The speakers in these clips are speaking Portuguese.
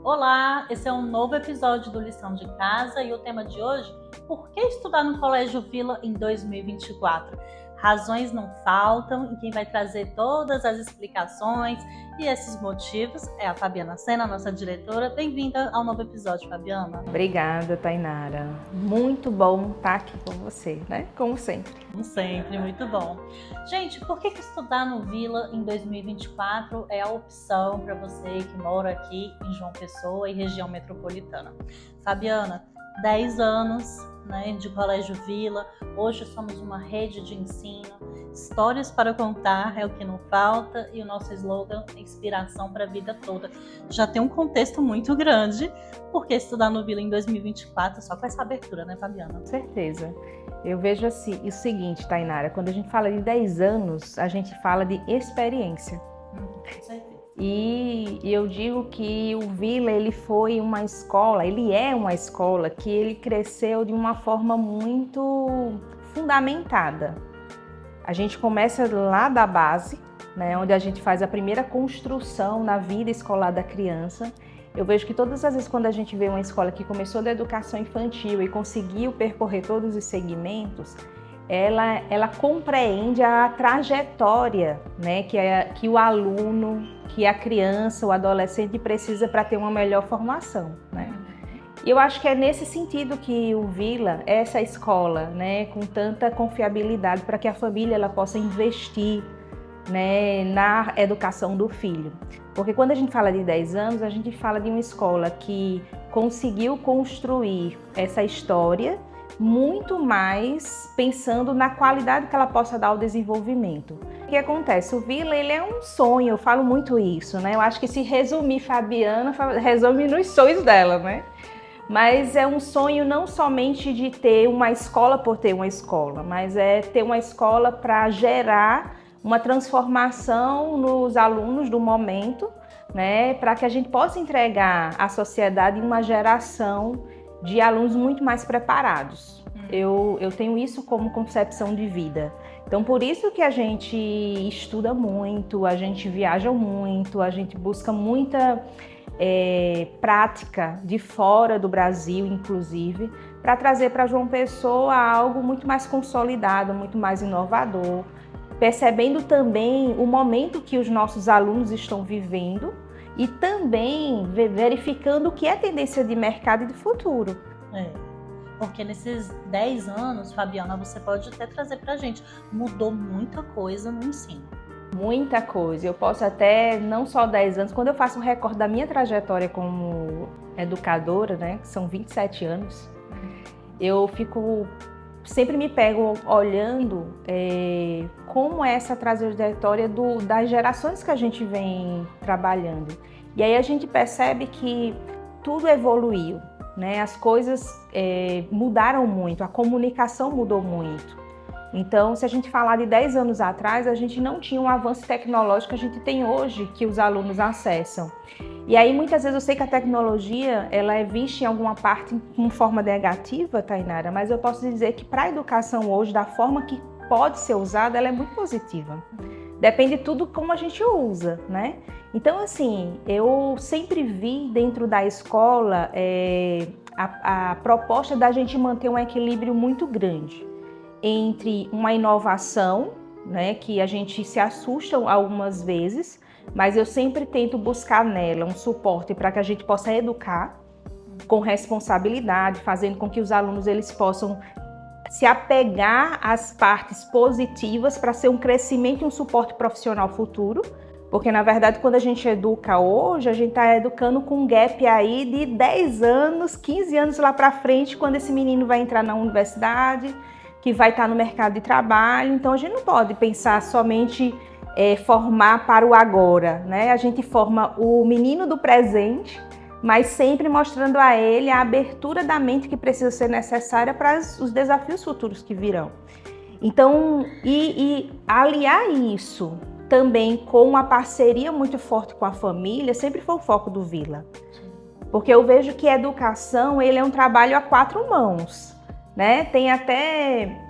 Olá, esse é um novo episódio do Lição de Casa e o tema de hoje, por que estudar no Colégio Vila em 2024? Razões não faltam e quem vai trazer todas as explicações e esses motivos é a Fabiana Sena, nossa diretora. Bem-vinda ao novo episódio, Fabiana. Obrigada, Tainara. Muito bom estar aqui com você, né? Como sempre. Como sempre, muito bom. Gente, por que estudar no Vila em 2024 é a opção para você que mora aqui em João Pessoa e região metropolitana? Fabiana, 10 anos, de Colégio Vila, hoje somos uma rede de ensino, histórias para contar é o que não falta e o nosso slogan é inspiração para a vida toda. Já tem um contexto muito grande, porque estudar no Vila em 2024 só com essa abertura, né, Fabiana? Com certeza. Eu vejo assim, o seguinte, Tainara, quando a gente fala de 10 anos, a gente fala de experiência. Com certeza. E eu digo que o Vila, ele foi uma escola, ele é uma escola que ele cresceu de uma forma muito fundamentada. A gente começa lá da base, né, onde a gente faz a primeira construção na vida escolar da criança. Eu vejo que todas as vezes quando a gente vê uma escola que começou da educação infantil e conseguiu percorrer todos os segmentos, ela compreende a trajetória, né, que o aluno, que a criança, o adolescente precisa para ter uma melhor formação, né? E eu acho que é nesse sentido que o Vila é essa escola, né, com tanta confiabilidade para que a família ela possa investir, né, na educação do filho. Porque quando a gente fala de 10 anos, a gente fala de uma escola que conseguiu construir essa história muito mais pensando na qualidade que ela possa dar ao desenvolvimento. O que acontece? O Vila, ele é um sonho, eu falo muito isso, né? Eu acho que se resumir Fabiana, resume nos sonhos dela, né? Mas é um sonho não somente de ter uma escola por ter uma escola, mas é ter uma escola para gerar uma transformação nos alunos do momento, né? Para que a gente possa entregar à sociedade uma geração de alunos muito mais preparados. Eu tenho isso como concepção de vida. Então, por isso que a gente estuda muito, a gente viaja muito, a gente busca muita prática de fora do Brasil, inclusive, para trazer para João Pessoa algo muito mais consolidado, muito mais inovador, percebendo também o momento que os nossos alunos estão vivendo e também verificando o que é tendência de mercado e de futuro. Porque nesses 10 anos, Fabiana, você pode até trazer pra gente, mudou muita coisa no ensino. Muita coisa. Eu posso até, não só 10 anos, quando eu faço um recorte da minha trajetória como educadora, né, que são 27 anos, eu sempre me pego olhando como é essa trajetória das gerações que a gente vem trabalhando. E aí a gente percebe que tudo evoluiu, né? As coisas mudaram muito, a comunicação mudou muito. Então, se a gente falar de 10 anos atrás, a gente não tinha um avanço tecnológico que a gente tem hoje, que os alunos acessam. E aí, muitas vezes, eu sei que a tecnologia ela é vista em alguma parte com forma negativa, Tainara, mas eu posso dizer que para a educação hoje, da forma que pode ser usada, ela é muito positiva. Depende de tudo como a gente usa, né? Então, assim, eu sempre vi dentro da escola a proposta da gente manter um equilíbrio muito grande entre uma inovação, né, que a gente se assusta algumas vezes, mas eu sempre tento buscar nela um suporte para que a gente possa educar com responsabilidade, fazendo com que os alunos eles possam se apegar às partes positivas para ser um crescimento e um suporte profissional futuro, porque na verdade quando a gente educa hoje, a gente está educando com um gap aí de 10 anos, 15 anos lá para frente, quando esse menino vai entrar na universidade, que vai estar no mercado de trabalho. Então a gente não pode pensar somente formar para o agora, né? A gente forma o menino do presente, mas sempre mostrando a ele a abertura da mente que precisa ser necessária para os desafios futuros que virão. Então, e aliar isso também com uma parceria muito forte com a família sempre foi o foco do Vila. Porque eu vejo que a educação ele é um trabalho a 4 mãos. Né? Tem até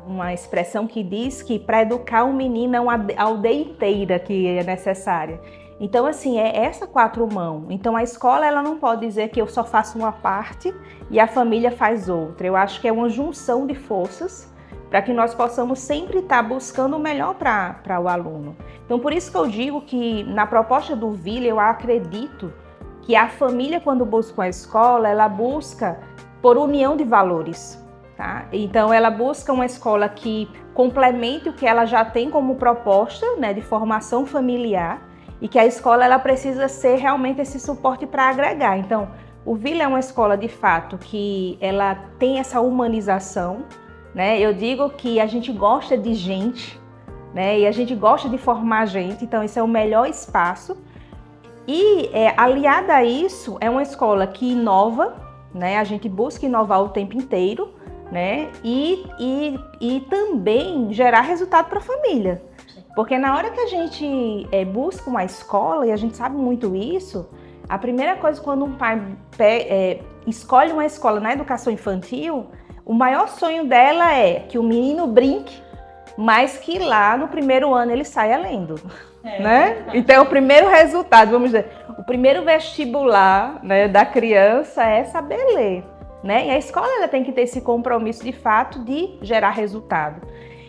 uma expressão que diz que para educar um menino é uma aldeia inteira que é necessária. Então, assim, é essa quatro-mão. Então, a escola ela não pode dizer que eu só faço uma parte e a família faz outra. Eu acho que é uma junção de forças para que nós possamos sempre estar buscando o melhor para o aluno. Então, por isso que eu digo que na proposta do Villa, eu acredito que a família, quando busca a escola, ela busca por união de valores. Tá? Então, ela busca uma escola que complemente o que ela já tem como proposta, né, de formação familiar, e que a escola ela precisa ser realmente esse suporte para agregar. Então, o Villa é uma escola, de fato, que ela tem essa humanização, né? Eu digo que a gente gosta de gente, né? E a gente gosta de formar gente, então esse é o melhor espaço. E aliada a isso, é uma escola que inova, né? A gente busca inovar o tempo inteiro, né? E também gerar resultado para a família. Porque na hora que a gente busca uma escola, e a gente sabe muito isso, a primeira coisa quando um pai escolhe uma escola na educação infantil, o maior sonho dela é que o menino brinque, mas que lá no primeiro ano ele saia lendo. Né? Então, o primeiro resultado, vamos dizer, o primeiro vestibular, né, da criança é saber ler. Né? E a escola ela tem que ter esse compromisso de fato de gerar resultado.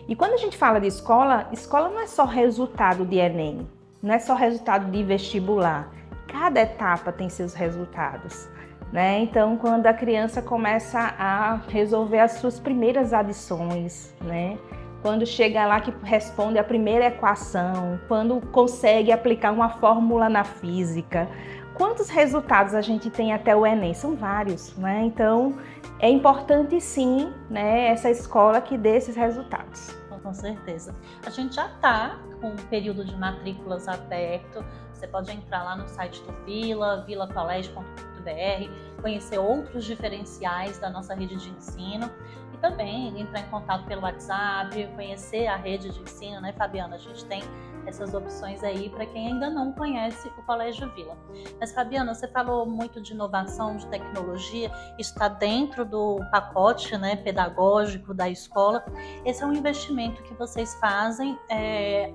E quando a gente fala de escola, escola não é só resultado de Enem, não é só resultado de vestibular. Cada etapa tem seus resultados, né? Então, quando a criança começa a resolver as suas primeiras adições, né? Quando chega lá que responde a primeira equação, quando consegue aplicar uma fórmula na física, quantos resultados a gente tem até o Enem? São vários, né? Então, é importante sim, né, essa escola que dê esses resultados. Com certeza. A gente já está com o período de matrículas aberto. Você pode entrar lá no site do Villa, villacolégio.br, conhecer outros diferenciais da nossa rede de ensino e também entrar em contato pelo WhatsApp, conhecer a rede de ensino, né, Fabiana? A gente tem essas opções aí para quem ainda não conhece o Colégio Villa. Mas, Fabiana, você falou muito de inovação, de tecnologia, isso está dentro do pacote, né, pedagógico da escola. Esse é um investimento que vocês fazem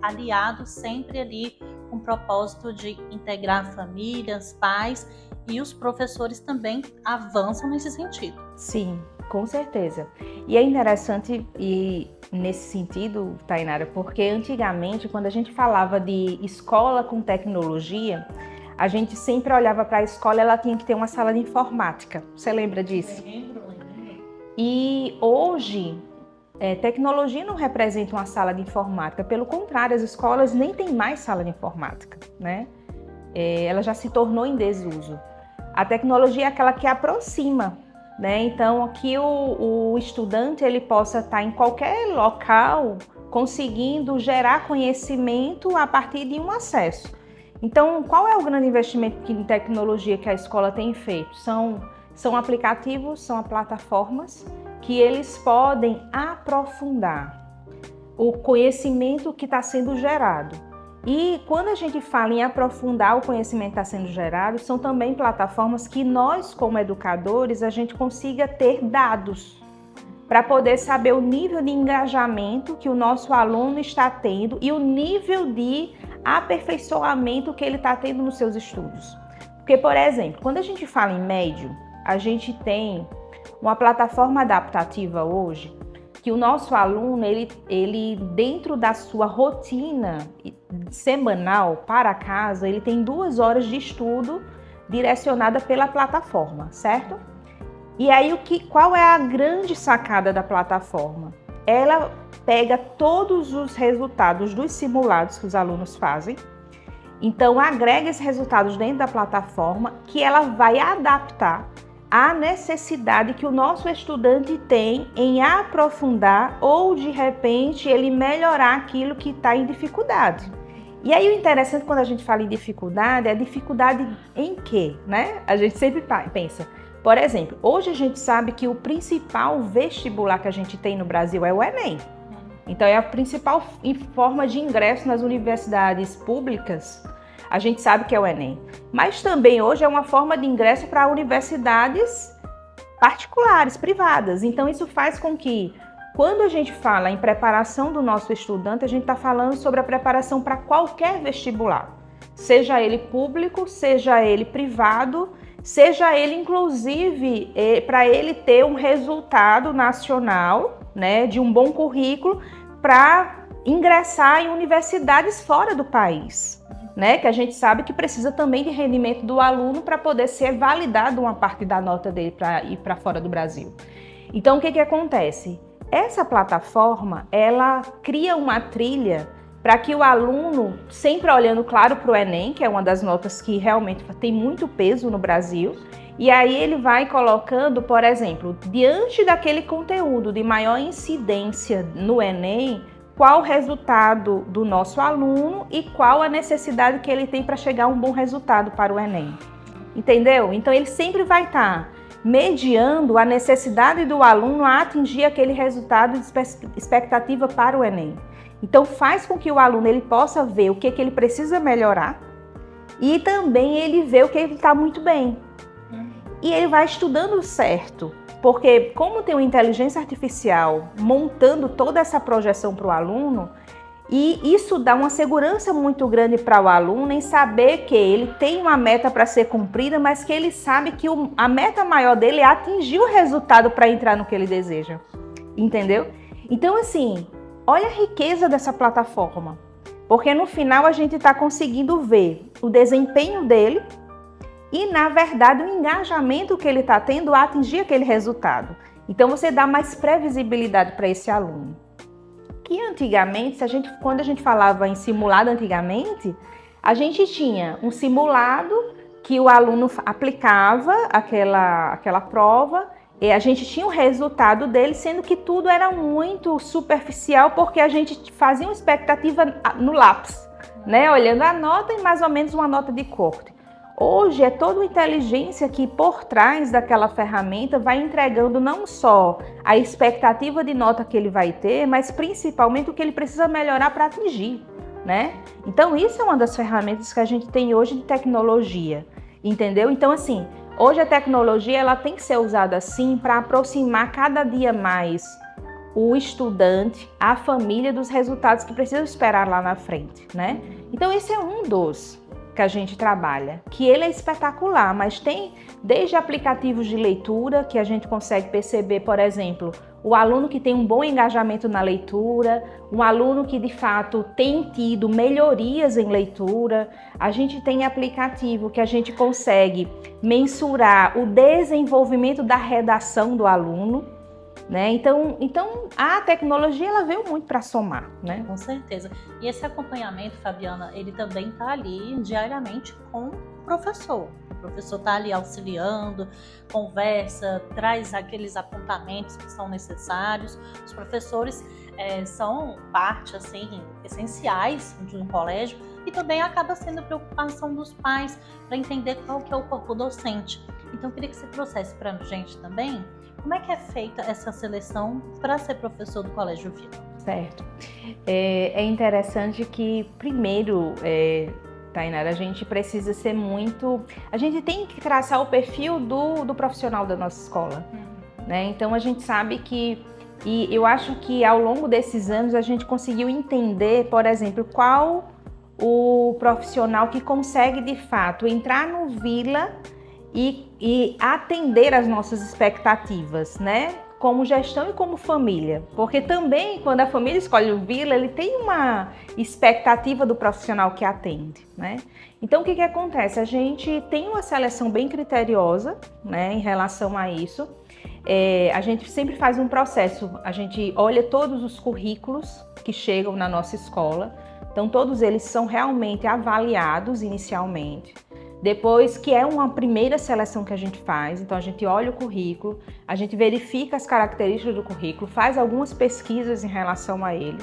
aliado sempre ali com o propósito de integrar famílias, pais, e os professores também avançam nesse sentido. Sim, com certeza. E é interessante nesse sentido, Tainara, porque antigamente, quando a gente falava de escola com tecnologia, a gente sempre olhava para a escola e ela tinha que ter uma sala de informática. Você lembra disso? Lembro. E hoje, tecnologia não representa uma sala de informática. Pelo contrário, as escolas nem têm mais sala de informática, né? Ela já se tornou em desuso. A tecnologia é aquela que aproxima, né? Então, que o estudante ele possa estar em qualquer local conseguindo gerar conhecimento a partir de um acesso. Então, qual é o grande investimento em tecnologia que a escola tem feito? São aplicativos, são plataformas que eles podem aprofundar o conhecimento que está sendo gerado. E quando a gente fala em aprofundar o conhecimento que está sendo gerado, são também plataformas que nós, como educadores, a gente consiga ter dados para poder saber o nível de engajamento que o nosso aluno está tendo e o nível de aperfeiçoamento que ele está tendo nos seus estudos. Porque, por exemplo, quando a gente fala em médio, a gente tem uma plataforma adaptativa hoje que o nosso aluno, ele dentro da sua rotina semanal para casa, ele tem 2 horas de estudo direcionada pela plataforma, certo? E aí, qual é a grande sacada da plataforma? Ela pega todos os resultados dos simulados que os alunos fazem, então agrega esses resultados dentro da plataforma que ela vai adaptar a necessidade que o nosso estudante tem em aprofundar ou, de repente, ele melhorar aquilo que está em dificuldade. E aí o interessante quando a gente fala em dificuldade, é dificuldade em quê, né? A gente sempre pensa, por exemplo, hoje a gente sabe que o principal vestibular que a gente tem no Brasil é o Enem. Então é a principal forma de ingresso nas universidades públicas. A gente sabe que é o Enem, mas também hoje é uma forma de ingresso para universidades particulares, privadas. Então isso faz com que, quando a gente fala em preparação do nosso estudante, a gente está falando sobre a preparação para qualquer vestibular. seja ele público, seja ele privado, seja ele inclusive para ele ter um resultado nacional, né, de um bom currículo para ingressar em universidades fora do país, né, que a gente sabe que precisa também de rendimento do aluno para poder ser validado uma parte da nota dele para ir para fora do Brasil. Então, o que acontece? Essa plataforma, ela cria uma trilha para que o aluno, sempre olhando, claro, para o Enem, que é uma das notas que realmente tem muito peso no Brasil, e aí ele vai colocando, por exemplo, diante daquele conteúdo de maior incidência no Enem, qual o resultado do nosso aluno e qual a necessidade que ele tem para chegar a um bom resultado para o Enem. Entendeu? Então ele sempre vai estar mediando a necessidade do aluno a atingir aquele resultado de expectativa para o Enem. Então faz com que o aluno ele possa ver o que ele precisa melhorar e também ele vê o que ele está muito bem. E ele vai estudando certo, porque como tem uma inteligência artificial montando toda essa projeção para o aluno, e isso dá uma segurança muito grande para o aluno em saber que ele tem uma meta para ser cumprida, mas que ele sabe que a meta maior dele é atingir o resultado para entrar no que ele deseja. Entendeu? Então, assim, olha a riqueza dessa plataforma, porque no final a gente está conseguindo ver o desempenho dele e, na verdade, o engajamento que ele está tendo a atingir aquele resultado. Então, você dá mais previsibilidade para esse aluno. Que antigamente, quando a gente falava em simulado antigamente, a gente tinha um simulado que o aluno aplicava aquela prova e a gente tinha o resultado dele, sendo que tudo era muito superficial porque a gente fazia uma expectativa no lápis, né? Olhando a nota e mais ou menos uma nota de corte. Hoje é toda uma inteligência que por trás daquela ferramenta vai entregando não só a expectativa de nota que ele vai ter, mas principalmente o que ele precisa melhorar para atingir, né? Então isso é uma das ferramentas que a gente tem hoje de tecnologia, entendeu? Então assim, hoje a tecnologia ela tem que ser usada assim para aproximar cada dia mais o estudante, a família dos resultados que precisa esperar lá na frente, né? Então esse é um dos que a gente trabalha, que ele é espetacular, mas tem desde aplicativos de leitura que a gente consegue perceber, por exemplo, o aluno que tem um bom engajamento na leitura, um aluno que de fato tem tido melhorias em leitura. A gente tem aplicativo que a gente consegue mensurar o desenvolvimento da redação do aluno, né? Então a tecnologia ela veio muito para somar, né? Com certeza. E esse acompanhamento, Fabiana, ele também está ali diariamente com o professor. O professor está ali auxiliando, conversa, traz aqueles apontamentos que são necessários. Os professores são parte assim essenciais de um colégio e também acaba sendo preocupação dos pais para entender qual que é o corpo docente. Então eu queria que você trouxesse para a gente também como é que é feita essa seleção para ser professor do Colégio Vila? Certo. É interessante que, primeiro, Tainara, a gente precisa ser muito... A gente tem que traçar o perfil do profissional da nossa escola, né? Então, a gente sabe que... E eu acho que, ao longo desses anos, a gente conseguiu entender, por exemplo, qual o profissional que consegue, de fato, entrar no Vila e atender às nossas expectativas, né? Como gestão e como família. Porque também, quando a família escolhe o Vila, ele tem uma expectativa do profissional que atende, né? Então, o que acontece? A gente tem uma seleção bem criteriosa, né, em relação a isso. A gente sempre faz um processo, a gente olha todos os currículos que chegam na nossa escola. Então, todos eles são realmente avaliados inicialmente. Depois, que é uma primeira seleção que a gente faz, então a gente olha o currículo, a gente verifica as características do currículo, faz algumas pesquisas em relação a ele.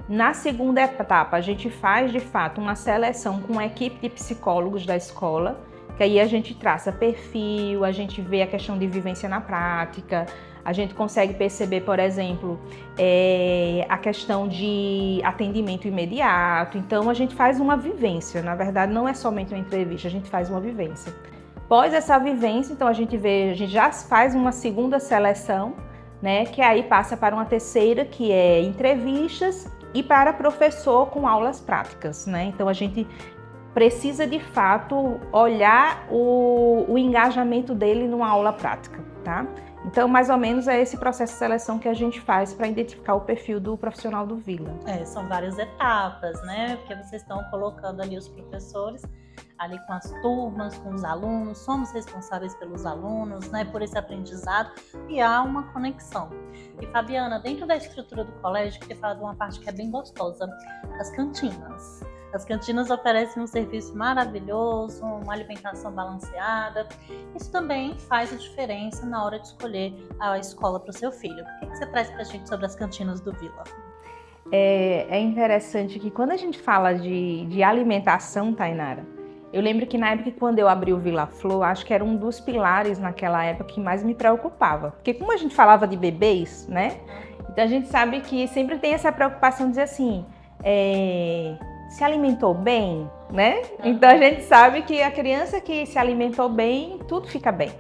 Na segunda etapa, a gente faz, de fato, uma seleção com a equipe de psicólogos da escola, que aí a gente traça perfil, a gente vê a questão de vivência na prática, a gente consegue perceber, por exemplo, a questão de atendimento imediato. Então, a gente faz uma vivência. Na verdade, não é somente uma entrevista, a gente faz uma vivência. Após essa vivência, então, a gente já faz uma segunda seleção, né, que aí passa para uma terceira, que é entrevistas, e para professor com aulas práticas, né? Então, a gente precisa de fato olhar o engajamento dele numa aula prática, tá? Então, mais ou menos é esse processo de seleção que a gente faz para identificar o perfil do profissional do Vila. São várias etapas, né? Porque vocês estão colocando ali os professores, ali com as turmas, com os alunos, somos responsáveis pelos alunos, né? Por esse aprendizado, e há uma conexão. E Fabiana, dentro da estrutura do colégio, queria falar de uma parte que é bem gostosa, as cantinas. As cantinas oferecem um serviço maravilhoso, uma alimentação balanceada. Isso também faz a diferença na hora de escolher a escola para o seu filho. O que você traz para a gente sobre as cantinas do Vila? É interessante que quando a gente fala de alimentação, Tainara, eu lembro que na época quando eu abri o Vila Flor, acho que era um dos pilares naquela época que mais me preocupava. Porque como a gente falava de bebês, né? Então a gente sabe que sempre tem essa preocupação de dizer assim, se alimentou bem, né? Então a gente sabe que a criança que se alimentou bem, tudo fica bem.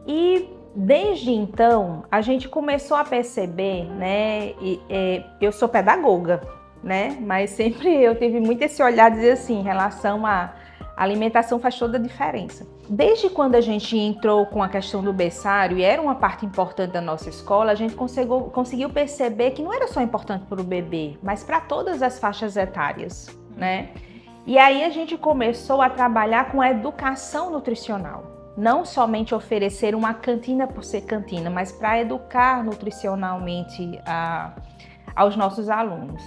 E desde então, a gente começou a perceber, né? Eu sou pedagoga, né? Mas sempre eu tive muito esse olhar de dizer assim, em relação à alimentação faz toda a diferença. Desde quando a gente entrou com a questão do berçário, e era uma parte importante da nossa escola, a gente conseguiu perceber que não era só importante para o bebê, mas para todas as faixas etárias, né? E aí a gente começou a trabalhar com a educação nutricional. Não somente oferecer uma cantina por ser cantina, mas para educar nutricionalmente aos nossos alunos.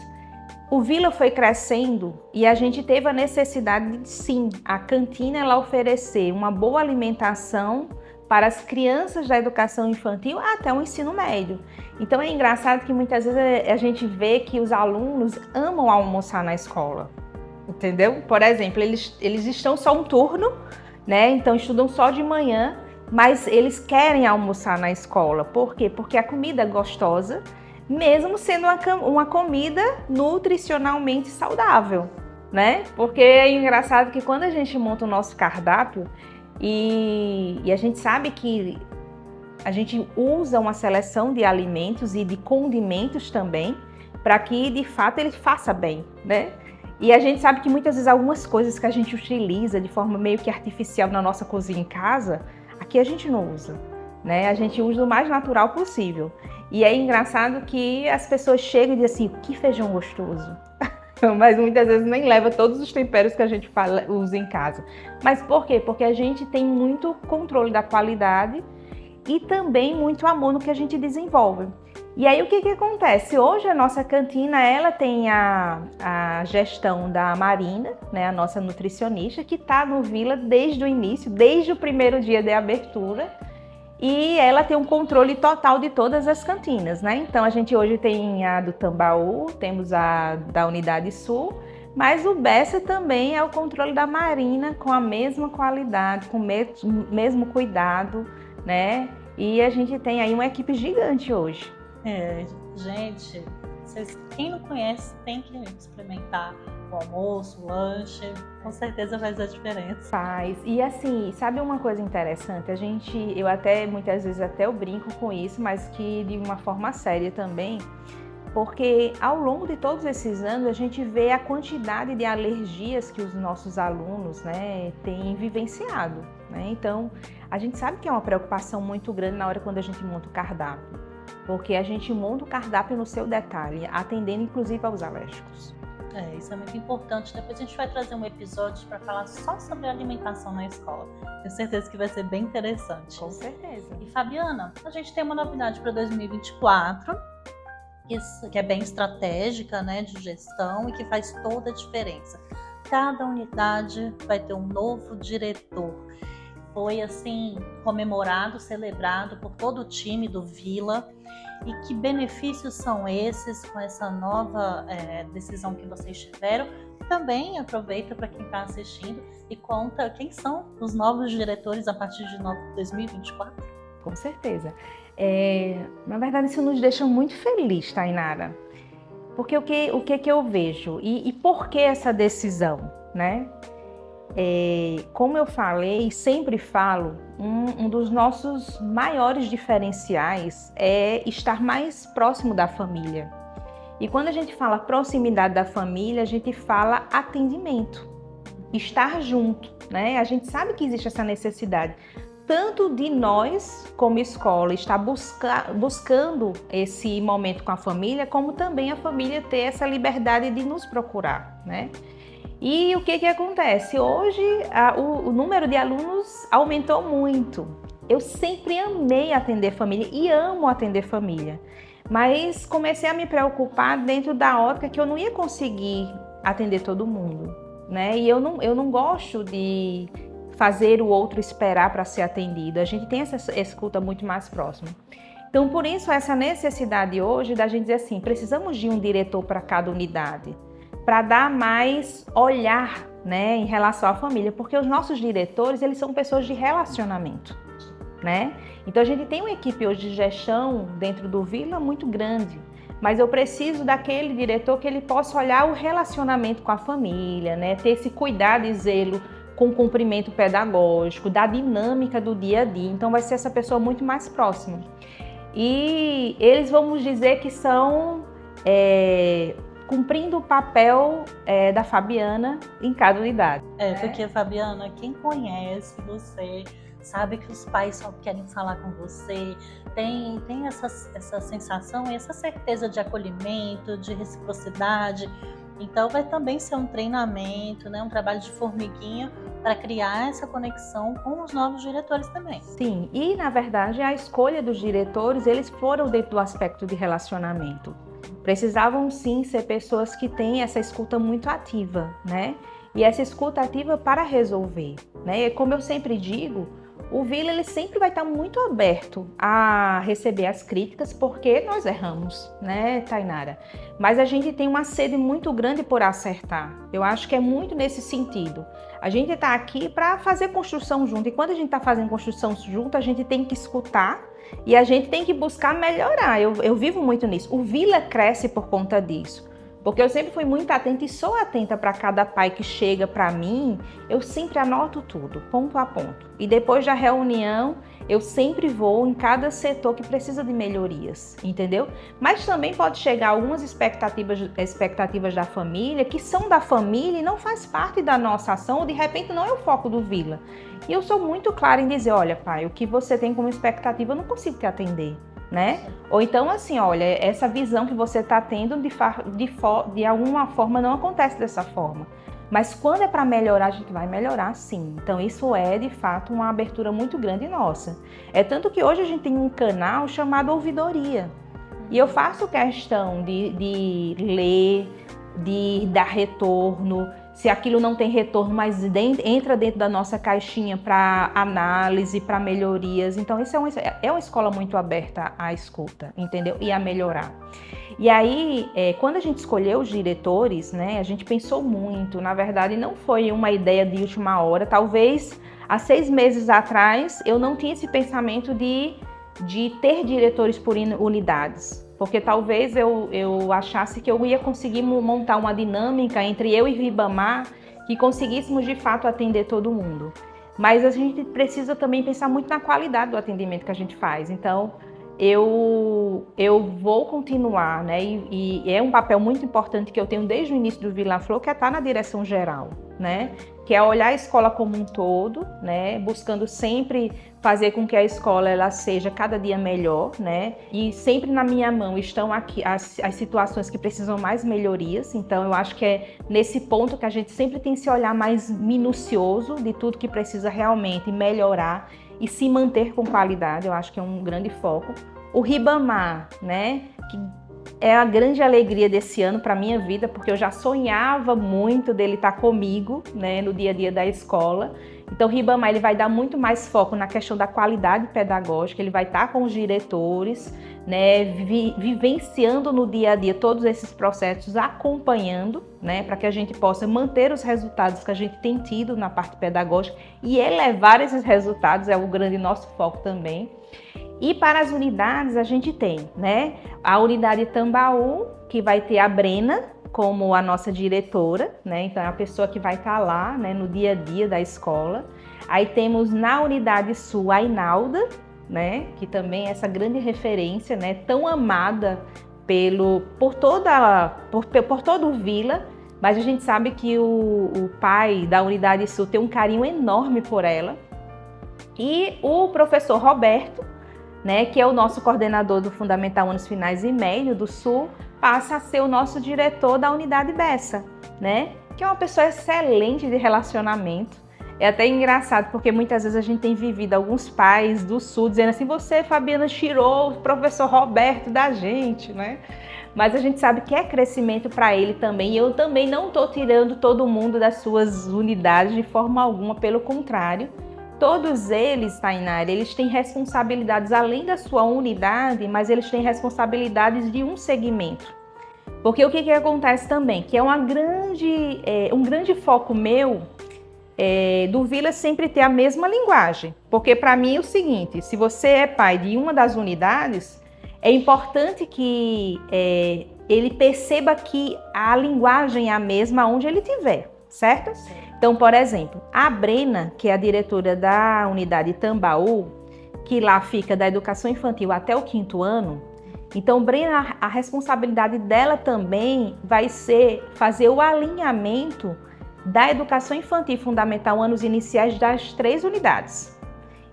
O Vila foi crescendo e a gente teve a necessidade de, sim, a cantina ela oferecer uma boa alimentação para as crianças da educação infantil até o ensino médio. Então é engraçado que muitas vezes a gente vê que os alunos amam almoçar na escola, entendeu? Por exemplo, eles estão só um turno, né? Então estudam só de manhã, mas eles querem almoçar na escola. Por quê? Porque a comida é gostosa, mesmo sendo uma comida nutricionalmente saudável, né? Porque é engraçado que quando a gente monta o nosso cardápio e a gente sabe que a gente usa uma seleção de alimentos e de condimentos também para que de fato ele faça bem, né? E a gente sabe que muitas vezes algumas coisas que a gente utiliza de forma meio que artificial na nossa cozinha em casa, aqui a gente não usa, né? A gente usa o mais natural possível. E é engraçado que as pessoas chegam e dizem assim, que feijão gostoso. Mas muitas vezes nem leva todos os temperos que a gente usa em casa. Mas por quê? Porque a gente tem muito controle da qualidade e também muito amor no que a gente desenvolve. E aí o que acontece? Hoje a nossa cantina ela tem a gestão da Marina, né, a nossa nutricionista, que está no Vila desde o início, desde o primeiro dia de abertura. E ela tem um controle total de todas as cantinas, né? Então a gente hoje tem a do Tambaú, temos a da Unidade Sul, mas o Bessa também é o controle da Marina com a mesma qualidade, com o mesmo cuidado, né? E a gente tem aí uma equipe gigante hoje. Gente, quem não conhece tem que experimentar o almoço, o lanche, com certeza faz a diferença. Faz. E assim, sabe uma coisa interessante? Eu até, muitas vezes até eu brinco com isso, mas que de uma forma séria também, porque ao longo de todos esses anos a gente vê a quantidade de alergias que os nossos alunos, né, têm vivenciado, né? Então, a gente sabe que é uma preocupação muito grande na hora quando a gente monta o cardápio, porque a gente monta o cardápio no seu detalhe, atendendo inclusive aos alérgicos. Isso é muito importante. Depois a gente vai trazer um episódio para falar só sobre alimentação na escola. Tenho certeza que vai ser bem interessante. Com certeza. E Fabiana, a gente tem uma novidade para 2024, que é bem estratégica, né, de gestão e que faz toda a diferença. Cada unidade vai ter um novo diretor. Foi assim comemorado, celebrado por todo o time do Vila. E que benefícios são esses com essa nova decisão que vocês tiveram? Também aproveita para quem está assistindo e conta quem são os novos diretores a partir de 2024. Com certeza. Na verdade, isso nos deixa muito felizes, Tainara. Porque o que eu vejo? E por que essa decisão, né? Como eu falei, sempre falo, um dos nossos maiores diferenciais é estar mais próximo da família. E quando a gente fala proximidade da família, a gente fala atendimento, estar junto, né? A gente sabe que existe essa necessidade, tanto de nós, como escola, estar buscando esse momento com a família, como também a família ter essa liberdade de nos procurar, né? E o que acontece? Hoje, o número de alunos aumentou muito. Eu sempre amei atender família e amo atender família, mas comecei a me preocupar dentro da ótica que eu não ia conseguir atender todo mundo, né? E eu não gosto de fazer o outro esperar para ser atendido. A gente tem essa escuta muito mais próxima. Então, por isso, essa necessidade hoje da gente dizer assim, precisamos de um diretor para cada unidade, para dar mais olhar, né, em relação à família, porque os nossos diretores, eles são pessoas de relacionamento, né? Então, a gente tem uma equipe hoje de gestão dentro do Vila muito grande, mas eu preciso daquele diretor que ele possa olhar o relacionamento com a família, né, ter esse cuidado e zelo com o cumprimento pedagógico, da dinâmica do dia a dia. Então vai ser essa pessoa muito mais próxima. E eles, vamos dizer que são cumprindo o papel da Fabiana em cada unidade. Porque, Fabiana, quem conhece você sabe que os pais só querem falar com você, tem essa sensação e essa certeza de acolhimento, de reciprocidade. Então vai também ser um treinamento, né, um trabalho de formiguinha para criar essa conexão com os novos diretores também. Sim, e na verdade a escolha dos diretores, eles foram dentro do aspecto de relacionamento. Precisavam sim ser pessoas que têm essa escuta muito ativa, né? E essa escuta ativa para resolver, né? E como eu sempre digo, o Vila ele sempre vai estar muito aberto a receber as críticas, porque nós erramos, né, Tainara? Mas a gente tem uma sede muito grande por acertar. Eu acho que é muito nesse sentido. A gente está aqui para fazer construção junto, e quando a gente está fazendo construção junto, a gente tem que escutar e a gente tem que buscar melhorar. Eu vivo muito nisso. O Vila cresce por conta disso. Porque eu sempre fui muito atenta e sou atenta para cada pai que chega para mim, eu sempre anoto tudo, ponto a ponto. E depois da reunião, eu sempre vou em cada setor que precisa de melhorias, entendeu? Mas também pode chegar algumas expectativas da família, que são da família e não faz parte da nossa ação, ou de repente não é o foco do Vila. E eu sou muito clara em dizer, olha pai, o que você tem como expectativa eu não consigo te atender. Né? Ou então assim, olha, essa visão que você está tendo de alguma forma não acontece dessa forma. Mas quando é para melhorar, a gente vai melhorar sim. Então isso é de fato uma abertura muito grande nossa. É tanto que hoje a gente tem um canal chamado Ouvidoria. E eu faço questão de ler, de dar retorno. Se aquilo não tem retorno, mas entra dentro da nossa caixinha para análise, para melhorias. Então, isso é uma escola muito aberta à escuta, entendeu? E a melhorar. E aí, quando a gente escolheu os diretores, né, a gente pensou muito. Na verdade, não foi uma ideia de última hora. Talvez, há 6 meses atrás, eu não tinha esse pensamento de ter diretores por unidades. Porque talvez eu achasse que eu ia conseguir montar uma dinâmica entre eu e Ribamar que conseguíssemos de fato atender todo mundo. Mas a gente precisa também pensar muito na qualidade do atendimento que a gente faz. Então, eu vou continuar, né? E é um papel muito importante que eu tenho desde o início do Vila Flor, que é estar na direção geral, né? Que é olhar a escola como um todo, né? Buscando sempre fazer com que a escola ela seja cada dia melhor, né? E sempre na minha mão estão aqui as situações que precisam mais melhorias. Então eu acho que é nesse ponto que a gente sempre tem esse olhar mais minucioso de tudo que precisa realmente melhorar e se manter com qualidade. Eu acho que é um grande foco. O Ribamar, né? Que é a grande alegria desse ano para minha vida, porque eu já sonhava muito dele estar comigo, né, no dia a dia da escola. Então, o Ribamar ele vai dar muito mais foco na questão da qualidade pedagógica, ele vai estar com os diretores, né, vivenciando no dia a dia todos esses processos, acompanhando, né, para que a gente possa manter os resultados que a gente tem tido na parte pedagógica e elevar esses resultados, é o grande nosso foco também. E para as unidades a gente tem, né, a unidade Tambaú, que vai ter a Brena como a nossa diretora, né, então é a pessoa que vai estar lá, né, no dia a dia da escola. Aí temos na unidade Sul a Inalda, né, que também é essa grande referência, né, tão amada por todo o Vila, Mas a gente sabe que o pai da Unidade Sul tem um carinho enorme por ela. E o professor Roberto, né, que é o nosso coordenador do Fundamental Anos Finais e Médio do Sul, passa a ser o nosso diretor da Unidade Bessa, né, que é uma pessoa excelente de relacionamento. É até engraçado, porque muitas vezes a gente tem vivido alguns pais do Sul dizendo assim, você, Fabiana, tirou o professor Roberto da gente, né? Mas a gente sabe que é crescimento para ele também. E eu também não estou tirando todo mundo das suas unidades de forma alguma, pelo contrário. Todos eles, Tainara, eles têm responsabilidades além da sua unidade, mas eles têm responsabilidades de um segmento. Porque o que acontece também? Que é um grande foco meu do Vila sempre ter a mesma linguagem. Porque para mim é o seguinte, se você é pai de uma das unidades, é importante que ele perceba que a linguagem é a mesma onde ele estiver, certo? Então, por exemplo, a Brena, que é a diretora da unidade Tambaú, que lá fica da educação infantil até o 5º ano, então, Brena, a responsabilidade dela também vai ser fazer o alinhamento da educação infantil fundamental anos iniciais das 3 unidades.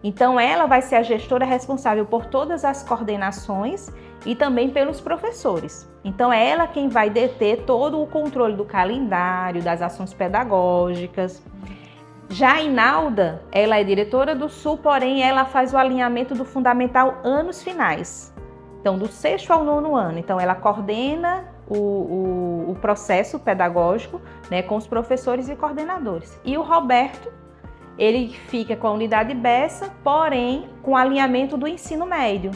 Então, ela vai ser a gestora responsável por todas as coordenações e também pelos professores. Então, é ela quem vai deter todo o controle do calendário, das ações pedagógicas. Já a Inalda, ela é diretora do Sul, porém, ela faz o alinhamento do fundamental anos finais. Então, do 6º ao 9º ano. Então, ela coordena o processo pedagógico, né, com os professores e coordenadores. E o Roberto, ele fica com a unidade Bessa, porém com alinhamento do ensino médio,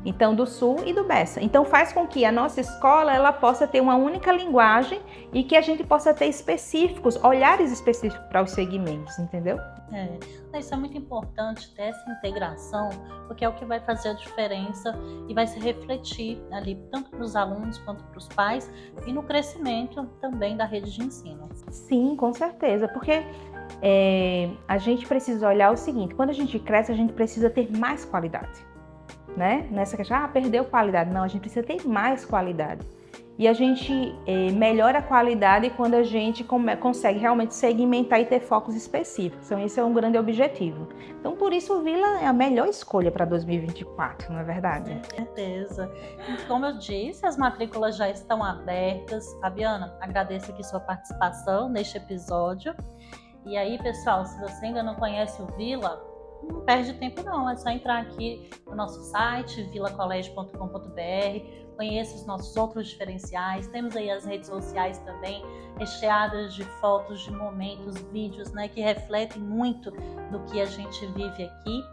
então do Sul e do Bessa. Então faz com que a nossa escola ela possa ter uma única linguagem e que a gente possa ter olhares específicos para os segmentos, entendeu? Isso é muito importante ter essa integração, porque é o que vai fazer a diferença e vai se refletir ali tanto para os alunos quanto para os pais e no crescimento também da rede de ensino. Sim, com certeza, porque a gente precisa olhar o seguinte, quando a gente cresce, a gente precisa ter mais qualidade, né? Nessa questão, perdeu qualidade. Não, a gente precisa ter mais qualidade. E a gente melhora a qualidade quando a gente consegue realmente segmentar e ter focos específicos. Então, esse é um grande objetivo. Então, por isso, o Vila é a melhor escolha para 2024, não é verdade? Com certeza. E como eu disse, as matrículas já estão abertas. Fabiana, agradeço aqui sua participação neste episódio. E aí, pessoal, se você ainda não conhece o Vila, não perde tempo não, é só entrar aqui no nosso site, vilacolégio.com.br, conheça os nossos outros diferenciais, temos aí as redes sociais também, recheadas de fotos, de momentos, vídeos, né, que refletem muito do que a gente vive aqui.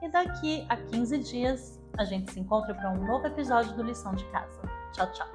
E daqui a 15 dias a gente se encontra para um novo episódio do Lição de Casa. Tchau, tchau!